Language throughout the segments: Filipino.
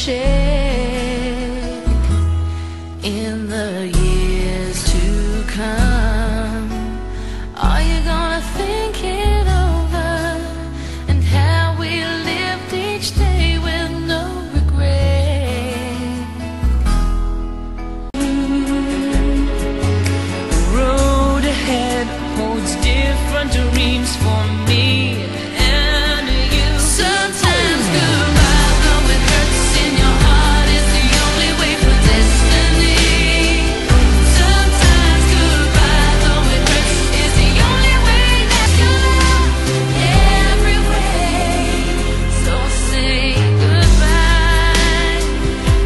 share in the years to come. Are you gonna think it over and how we lived each day with no regret? The road ahead holds different dreams for me and you. Sometimes goodbye, though it hurts in your heart, is the only way for destiny. Sometimes goodbye, though it hurts, is the only way that you love every way. So say goodbye,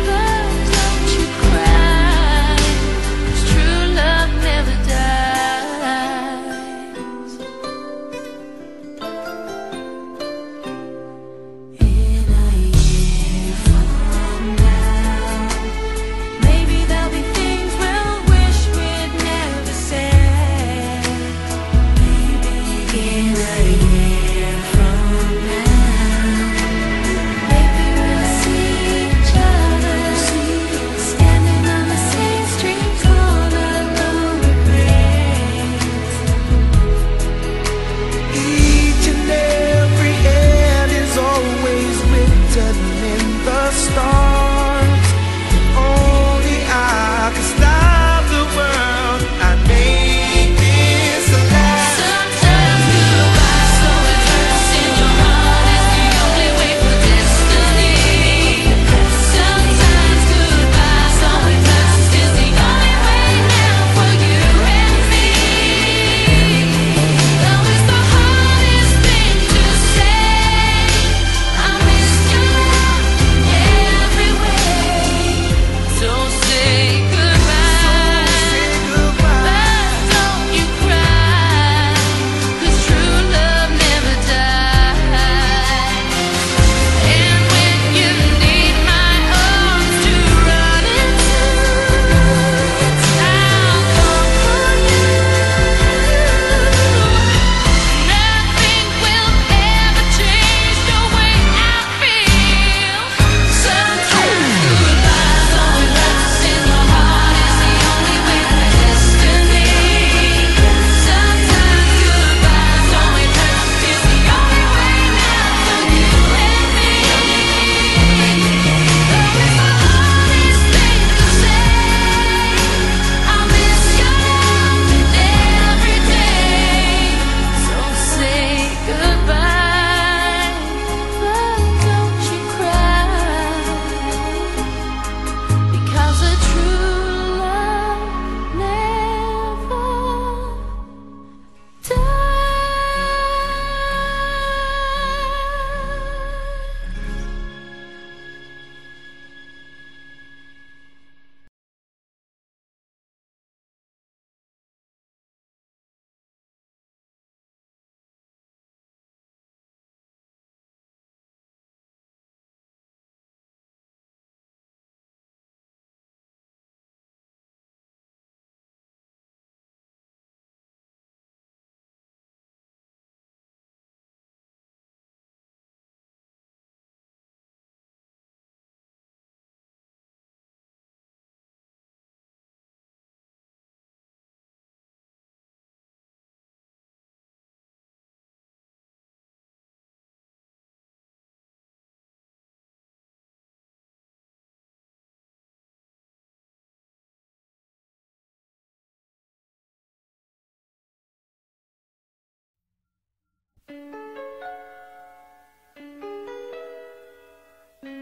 but don't you cry, 'cause true love never dies. In a year from now, maybe there'll be things we'll wish we'd never said. Maybe in a year from now, maybe we'll see each other standing on the same street corner, no regrets. Each and every end is always written in the stars. Only I can stop the world. I made this last. Sometimes goodbye, so it hurts in your heart, is the only way for destiny. Sometimes goodbye, so it hurts, is the only way now for you and me. Though it's the hardest thing to say, I miss your love every way. So say goodbye, but don't you cry, 'cause true love never dies. And when you need my arms to run into, I'll come for you. Nothing will ever change the way I feel. Sometimes goodbye, though it hurts in your heart, is the only way for destiny. Sometimes goodbye, though it hurts, is the only way now for you and me. Though it's the hardest thing to say, I miss your love every day. So say goodbye, but don't you cry, because a true love never dies.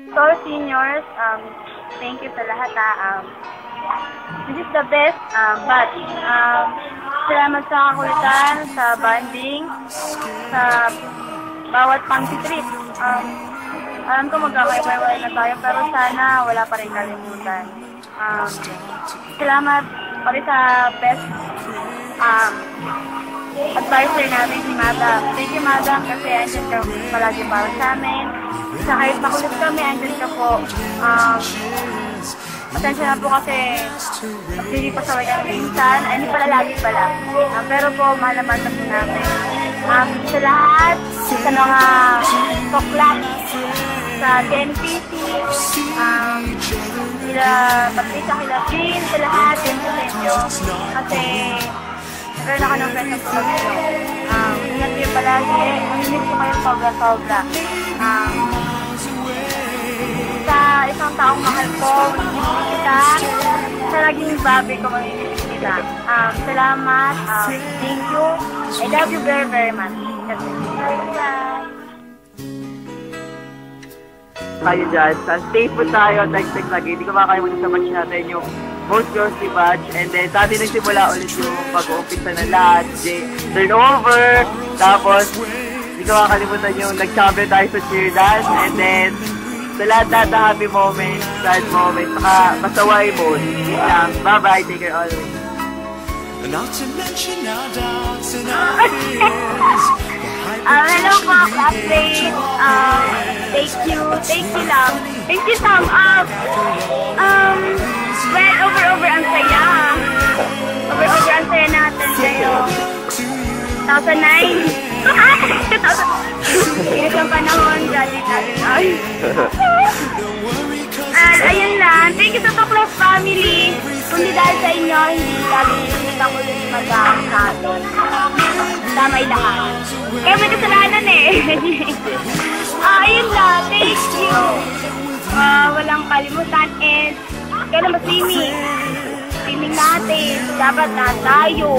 To our seniors, thank you sa lahat. This is the best batch. Salamat sa kakulitan, sa bonding, sa bawat pang-trip. Alam ko magkakaiba-iba na tayo, pero sana wala pa rin kalimutan. Salamat pa rin sa best advisor namin, si Madam. Thank you, Madam, kasi andyan ka palagi para sa amin. Sa kahit makulit kami, andyan ka po. Pasensya na po kasi hindi pa sa walang minsan. Hindi pala lagi pala. Pero po, mahal naman na po namin. Sa lahat, sa mga tuklas, sa TNPC, sila Patricia, kila Jean, sa lahat, thank you. Kasi, meron ako ng friends sa pagkakas. Ingat kayo palagi, naminig ko kayo sobra-sobra. Sa isang taong mahal ko, mamimiss kita. Sa naging babi ko, mamimiss kita. Salamat, thank you. I love you very, very much. Bye. Tayo dyan. Stay po tayo. Text lagi. Hindi ko makakalimutan sa match natin yung most girls match. And then, sa atin nagsimula ulit yung pag-uumpisa ng lahat. Turnover. Tapos, hindi ko makakalimutan yung nag-champion tayo sa cheer dance. And then, sa lahat na happy moments, sad moments, saka masaway mo. Yun lang. Bye-bye. Take care always. Not to mention our doubts and our fears. Hello po, classmates. Thank you lang. Thank you, thumb up. Well, over ang saya. Over ang saya natin kayo. 2009. Ingat ang panahon, graduate natin. Ayun lang. Thank you sa Tuklas family. Kundi dahil sa inyo, hindi lagi nakikita ko ulit mag-aang natin. Damay lahat. Kaya may kasalanan eh. Ayun lang. Thank you. Walang kalimutan and kailan ba swimming? Swimming natin. Dapat na tayo.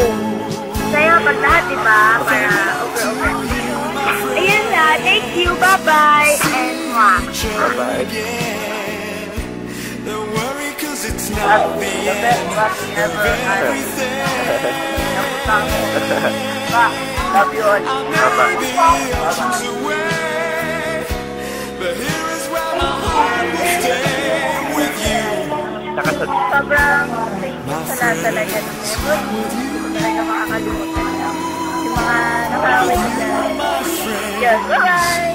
Kaya pag lahat, diba? Para over. Ayun lang. Thank you. Bye-bye. And mwah. Bye-bye. Don't worry, cause it's not the end of everything. Love you all. But here is where my heart will stay with you. Sobrang thank you sa lahat talaga ng effort. Hindi ko talaga makakalimutan lang. Yung mga nakakawin ko dyan. Yes, bye-bye!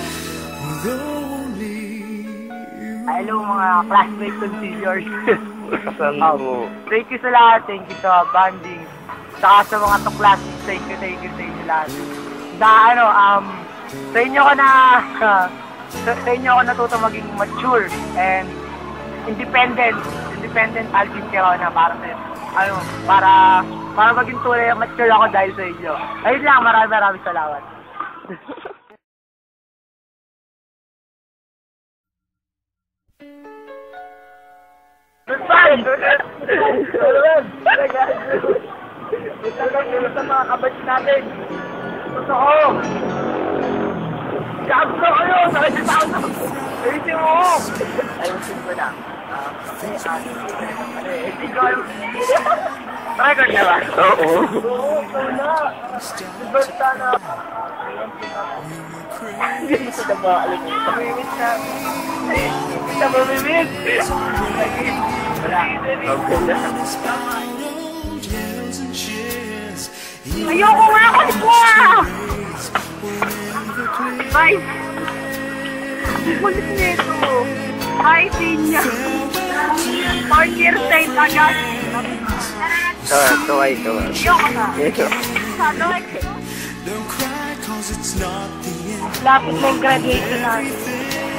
Hello mga classmates and seniors. Thank you sa lahat. Thank you sa banding. Saka sa mga tuklas. Thank you sa inyo lahat. Sa inyo ko natuto maging mature and independent Alvin Quirona para maging tunay mature ako dahil sa inyo. Ayun lang, maraming salamat. Goodbye! Gusto mga kabatch natin. Gusto ko! Gusto kayo! Nakikita ko na! Ayusin mo! Ayusin ko na. Hindi ko alam. Record na ba? Oo. Oo, na. Basta na. Hindi ko na ba alam mo. Mamimit na. Hindi na mamimit. Wala. Okay na. Ayoko nga ako Bye! Kulit nito. Hi, Tinya. 4 years time agad. Kawai. Ayoko na. Lapit na yung graduation natin.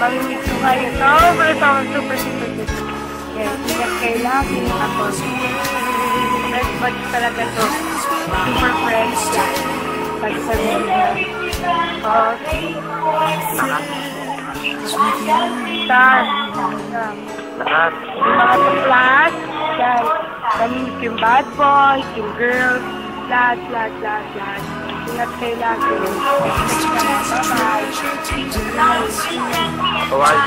Mamimit ko kayo. Super. Yes, ingat kayo lagi. Ako. Best buds talaga to. Super friends. Pag-sabihin niya. Yung mga tuklas, yan. Namimit yung bad boys, yung girls, lahat. Ingat kayo lagi. Bye-bye.